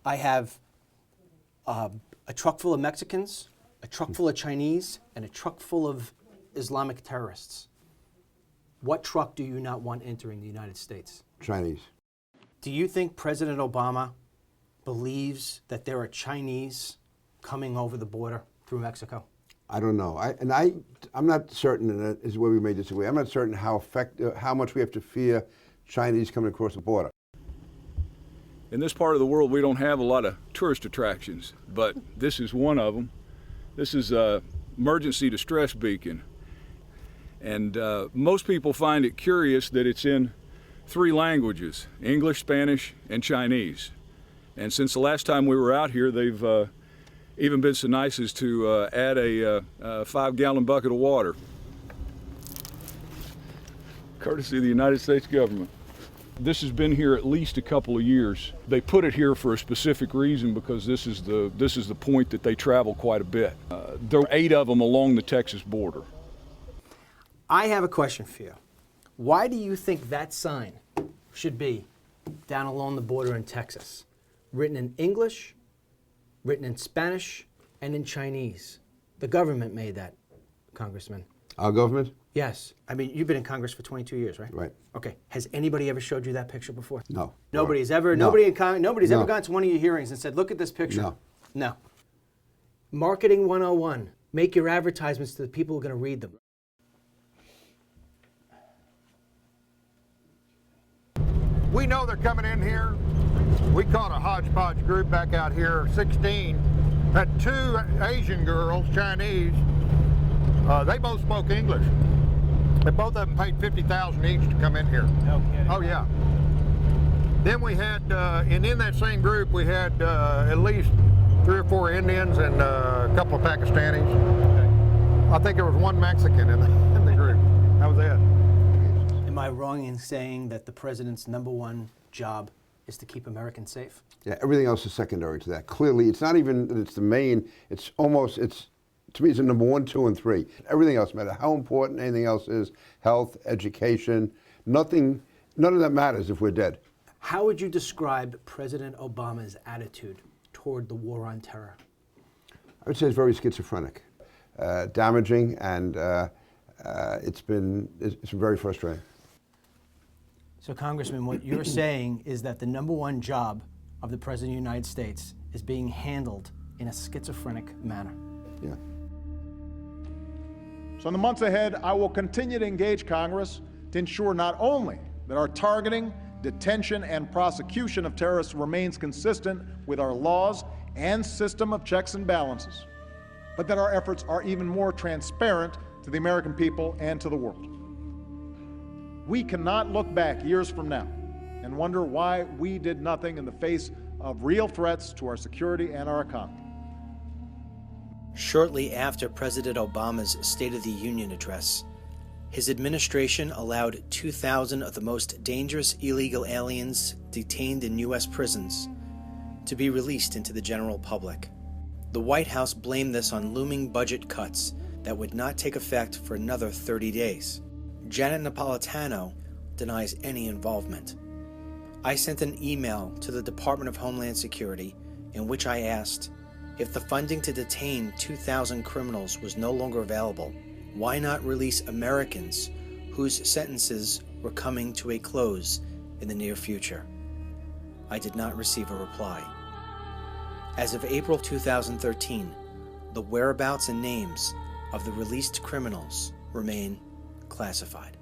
I have a truck full of Mexicans, a truck full of Chinese, and a truck full of Islamic terrorists. What truck do you not want entering the United States? Chinese. Do you think President Obama believes that there are Chinese coming over the border through Mexico? I don't know. I'm not certain, and that is where we may disagree. I'm not certain how much we have to fear Chinese coming across the border. In this part of the world, we don't have a lot of tourist attractions, but this is one of them. This is an emergency distress beacon. And most people find it curious that it's in 3 languages, English, Spanish, and Chinese. And since the last time we were out here, they've even been so nice as to add a 5-gallon bucket of water, courtesy of the United States government. This has been here at least a couple of years. They put it here for a specific reason because this is the point that they travel quite a bit. There are 8 of them along the Texas border. I have a question for you. Why do you think that sign should be down along the border in Texas? Written in English, written in Spanish, and in Chinese. The government made that, Congressman. Our government? Yes. I mean, you've been in Congress for 22 years, right? Right. Okay. Has anybody ever showed you that picture before? No. Nobody's ever. No. Nobody's No. ever gone to one of your hearings and said, "Look at this picture." No. No. Marketing 101. Make your advertisements to the people who are going to read them. We know they're coming in here. We caught a hodgepodge group back out here, 16. Had 2 Asian girls, Chinese. They both spoke English. And both of them paid $50,000 each to come in here. No kidding. Oh yeah. Then we had, and in that same group, we had at least 3 or 4 Indians and a couple of Pakistanis. Okay. I think there was 1 Mexican in the group. That was it. Am I wrong in saying that the president's #1 job is to keep Americans safe? Yeah, everything else is secondary to that. Clearly, it's not even that it's the main, it's almost, to me, it's a #1, 2, and 3. Everything else, no matter how important anything else is, health, education, none of that matters if we're dead. How would you describe President Obama's attitude toward the war on terror? I would say it's very schizophrenic, damaging, and it's been very frustrating. So, Congressman, what you're saying is that the #1 job of the President of the United States is being handled in a schizophrenic manner. Yeah. So in the months ahead, I will continue to engage Congress to ensure not only that our targeting, detention, and prosecution of terrorists remains consistent with our laws and system of checks and balances, but that our efforts are even more transparent to the American people and to the world. We cannot look back years from now and wonder why we did nothing in the face of real threats to our security and our economy. Shortly after President Obama's State of the Union address, his administration allowed 2,000 of the most dangerous illegal aliens detained in U.S. prisons to be released into the general public. The White House blamed this on looming budget cuts that would not take effect for another 30 days. Janet Napolitano denies any involvement. I sent an email to the Department of Homeland Security in which I asked, if the funding to detain 2,000 criminals was no longer available, why not release Americans whose sentences were coming to a close in the near future? I did not receive a reply. As of April 2013, the whereabouts and names of the released criminals remain classified.